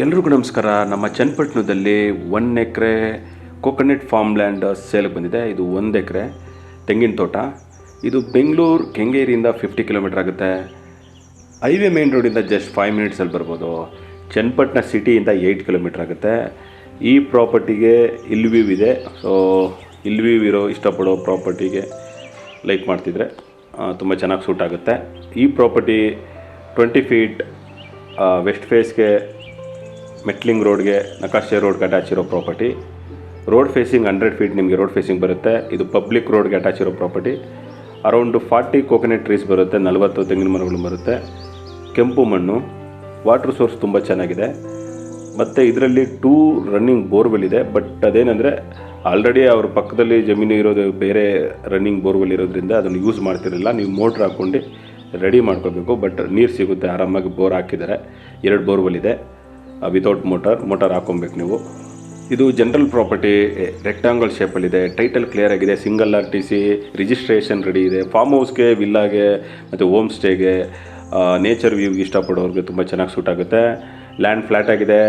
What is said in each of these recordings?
ಎಲ್ರಿಗೂ ನಮಸ್ಕಾರ. ನಮ್ಮ ಚನ್ನಪಟ್ಟಣದಲ್ಲಿ 1 ಎಕರೆ ಕೋಕೋನಟ್ ಫಾರ್ಮ್ ಲ್ಯಾಂಡ್ ಸೇಲ್ಗೆ ಬಂದಿದೆ. ಇದು 1 ಎಕರೆ ತೆಂಗಿನ ತೋಟ. ಇದು ಬೆಂಗಳೂರು ಕೆಂಗೇರಿಯಿಂದ 50 ಕಿಲೋಮೀಟರ್ ಆಗುತ್ತೆ. ಹೈವೇ ಮೇನ್ ರೋಡಿಂದ ಜಸ್ಟ್ 5 ಮಿನಿಟ್ಸಲ್ಲಿ ಬರ್ಬೋದು. ಚನ್ನಪಟ್ಟಣ ಸಿಟಿಯಿಂದ 8 ಕಿಲೋಮೀಟರ್ ಆಗುತ್ತೆ. ಈ ಪ್ರಾಪರ್ಟಿಗೆ ಹಿಲ್ ವ್ಯೂ ಇದೆ. ಸೊ ಹಿಲ್ ವ್ಯೂ ಇರೋ ಇಷ್ಟಪಡೋ ಪ್ರಾಪರ್ಟಿಗೆ ಲೈಕ್ ಮಾಡ್ತಿದ್ರೆ ತುಂಬ ಚೆನ್ನಾಗಿ ಸೂಟ್ ಆಗುತ್ತೆ. ಈ ಪ್ರಾಪರ್ಟಿ 20 ಫೀಟ್ ವೆಸ್ಟ್ ಫೇಸ್ಗೆ ಮೆಟ್ಲಿಂಗ್ ರೋಡ್ಗೆ ನಕಾಶೆ ರೋಡ್ಗೆ ಅಟ್ಯಾಚ್ ಇರೋ ಪ್ರಾಪರ್ಟಿ. ರೋಡ್ ಫೇಸಿಂಗ್ 100 ಫೀಟ್ ನಿಮಗೆ ರೋಡ್ ಫೇಸಿಂಗ್ ಬರುತ್ತೆ. ಇದು ಪಬ್ಲಿಕ್ ರೋಡ್ಗೆ ಅಟ್ಯಾಚ್ ಇರೋ ಪ್ರಾಪರ್ಟಿ. ಅರೌಂಡು 40 ಕೋಕೋನಟ್ ಟ್ರೀಸ್ ಬರುತ್ತೆ, 40 ತೆಂಗಿನ ಮರಗಳು ಬರುತ್ತೆ. ಕೆಂಪು ಮಣ್ಣು, ವಾಟರ್ ಸೋರ್ಸ್ ತುಂಬ ಚೆನ್ನಾಗಿದೆ. ಮತ್ತು ಇದರಲ್ಲಿ 2 ರನ್ನಿಂಗ್ ಬೋರ್ವೆಲ್ ಇದೆ. ಬಟ್ ಅದೇನೆಂದರೆ ಆಲ್ರೆಡಿ ಅವ್ರ ಪಕ್ಕದಲ್ಲಿ ಜಮೀನು ಇರೋದು ಬೇರೆ ರನ್ನಿಂಗ್ ಬೋರ್ವೆಲ್ ಇರೋದ್ರಿಂದ ಅದನ್ನು ಯೂಸ್ ಮಾಡ್ತಿರಲಿಲ್ಲ. ನೀವು ಮೋಟ್ರ್ ಹಾಕ್ಕೊಂಡು ರೆಡಿ ಮಾಡ್ಕೋಬೇಕು. ಬಟ್ ನೀರು ಸಿಗುತ್ತೆ, ಆರಾಮಾಗಿ ಬೋರ್ ಹಾಕಿದ್ದಾರೆ. 2 ಬೋರ್ವೆಲ್ ಇದೆ ವಿತೌಟ್ ಮೋಟಾರ್ ಹಾಕೊಬೇಕು ನೀವು. ಇದು ಜನರಲ್ ಪ್ರಾಪರ್ಟಿ, ರೆಕ್ಟಾಂಗಲ್ ಶೇಪಲ್ಲಿದೆ. ಟೈಟಲ್ ಕ್ಲಿಯರ್ ಆಗಿದೆ. ಸಿಂಗಲ್ RTC ರಿಜಿಸ್ಟ್ರೇಷನ್ ರೆಡಿ ಇದೆ. ಫಾರ್ಮ್ ಹೌಸ್ಗೆ, ವಿಲ್ಲಾಗೆ ಮತ್ತು ಹೋಮ್ ಸ್ಟೇಗೆ, ನೇಚರ್ ವ್ಯೂಗೆ ಇಷ್ಟಪಡೋರಿಗೆ ತುಂಬ ಚೆನ್ನಾಗಿ ಸೂಟ್ ಆಗುತ್ತೆ. ಲ್ಯಾಂಡ್ ಫ್ಲ್ಯಾಟ್ ಆಗಿದೆ.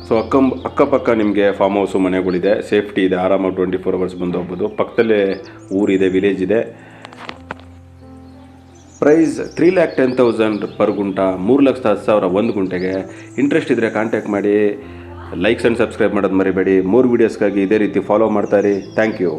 ಸೊ ಅಕ್ಕಪಕ್ಕ ನಿಮಗೆ ಫಾರ್ಮ್ ಹೌಸು ಮನೆಗಳಿದೆ. ಸೇಫ್ಟಿ ಇದೆ, ಆರಾಮಾಗಿ 24 ಅವರ್ಸ್ ಬಂದು ಹೋಗ್ಬೋದು. ಪಕ್ಕದಲ್ಲೇ ಊರಿದೆ, ವಿಲೇಜ್ ಇದೆ. ಪ್ರೈಸ್ 3,10,000 ಪರ್ ಗುಂಟ, 3,10,000 1 ಗುಂಟೆಗೆ. ಇಂಟ್ರೆಸ್ಟ್ ಇದ್ದರೆ ಕಾಂಟ್ಯಾಕ್ಟ್ ಮಾಡಿ. ಲೈಕ್ಸ್ ಆ್ಯಂಡ್ ಸಬ್ಸ್ಕ್ರೈಬ್ ಮಾಡೋದು ಮರಿಬೇಡಿ. 3 ವೀಡಿಯೋಸ್ಗಾಗಿ ಇದೇ ರೀತಿ ಫಾಲೋ ಮಾಡ್ತಾಯಿರಿ. Thank you.